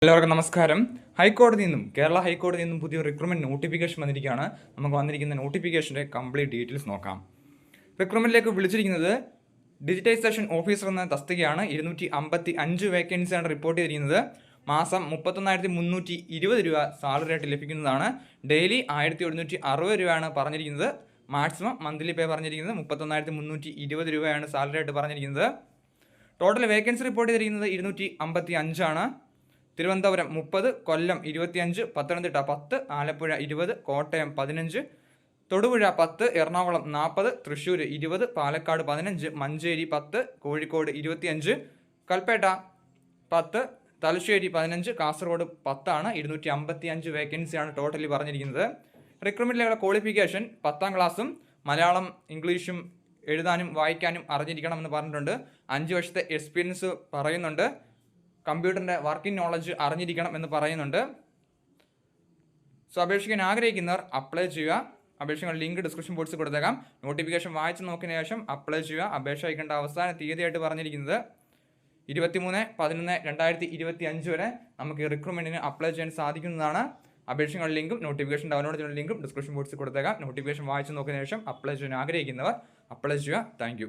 എല്ലാവർക്കും നമസ്കാരം. ഹൈക്കോടതിയിൽ നിന്നും കേരള ഹൈക്കോടതിയിൽ നിന്നും പുതിയ റിക്രൂട്ട്മെന്റ് നോട്ടിഫിക്കേഷൻ വന്നിരിക്കുകയാണ്. നമുക്ക് വന്നിരിക്കുന്ന നോട്ടിഫിക്കേഷൻ്റെ കംപ്ലീറ്റ് ഡീറ്റെയിൽസ് നോക്കാം. റിക്രൂട്ട്മെന്റിലേക്ക് വിളിച്ചിരിക്കുന്നത് ഡിജിറ്റൈസേഷൻ ഓഫീസർ എന്ന തസ്തികയാണ്. 255 വേക്കൻസിയാണ് റിപ്പോർട്ട് ചെയ്തിരിക്കുന്നത്. മാസം 31,320 രൂപ സാലറി ആയിട്ട് ലഭിക്കുന്നതാണ്. ഡെയിലി 1,760 രൂപയാണ് പറഞ്ഞിരിക്കുന്നത്. മാക്സിമം മന്ത്ലി പേ പറഞ്ഞിരിക്കുന്നത് 31,320 രൂപയാണ് സാലറി ആയിട്ട് പറഞ്ഞിരിക്കുന്നത്. ടോട്ടൽ വേക്കൻസി റിപ്പോർട്ട് ചെയ്തിരിക്കുന്നത് 255 ആണ്. തിരുവനന്തപുരം 30, കൊല്ലം 25, പത്തനംതിട്ട 10, ആലപ്പുഴ 20, കോട്ടയം 15, തൊടുപുഴ 10, എറണാകുളം 40, തൃശ്ശൂർ 20, പാലക്കാട് 15, മഞ്ചേരി 10, കോഴിക്കോട് 25, കൽപ്പേട്ട 10, തലശ്ശേരി 15, കാസർഗോഡ് 10 ആണ്. 255 വേക്കൻസിയാണ് ടോട്ടലി പറഞ്ഞിരിക്കുന്നത്. റിക്രൂട്ട്മെന്റിലുള്ള ക്വാളിഫിക്കേഷൻ 10ാം ക്ലാസ്സും മലയാളം ഇംഗ്ലീഷും എഴുതാനും വായിക്കാനും അറിഞ്ഞിരിക്കണമെന്ന് പറഞ്ഞിട്ടുണ്ട്. 5 വർഷത്തെ എക്സ്പീരിയൻസ് പറയുന്നുണ്ട്. കമ്പ്യൂട്ടറിൻ്റെ വർക്കിംഗ് നോളജ് അറിഞ്ഞിരിക്കണം എന്ന് പറയുന്നുണ്ട്. സോ അപേക്ഷിക്കാൻ ആഗ്രഹിക്കുന്നവർ അപ്ലൈ ചെയ്യുക. അപേക്ഷകൾ ലിങ്ക് ഡിസ്ക്രിപ്ഷൻ ബോക്സിൽ കൊടുത്തേക്കാം. നോട്ടിഫിക്കേഷൻ വായിച്ച് നോക്കിയതിന് ശേഷം അപ്ലൈ ചെയ്യുക. അപേക്ഷ അയക്കേണ്ട അവസാന തീയതിയായിട്ട് പറഞ്ഞിരിക്കുന്നത് 23/11/2025 വരെ നമുക്ക് ഈ റിക്രൂട്ട്മെന്റിന് അപ്ലൈ ചെയ്യാൻ സാധിക്കുന്നതാണ്. അപേക്ഷകളുടെ ലിങ്കും നോട്ടിഫിക്കേഷൻ ഡൗൺലോഡ് ചെയ്യുന്ന ലിങ്കും ഡിസ്ക്രിപ്ഷൻ ബോക്സിൽ കൊടുത്തേക്കാം. നോട്ടിഫിക്കേഷൻ വായിച്ച് നോക്കിയതിന് ശേഷം അപ്ലൈ ചെയ്യാൻ ആഗ്രഹിക്കുന്നവർ അപ്ലൈ ചെയ്യുക. താങ്ക്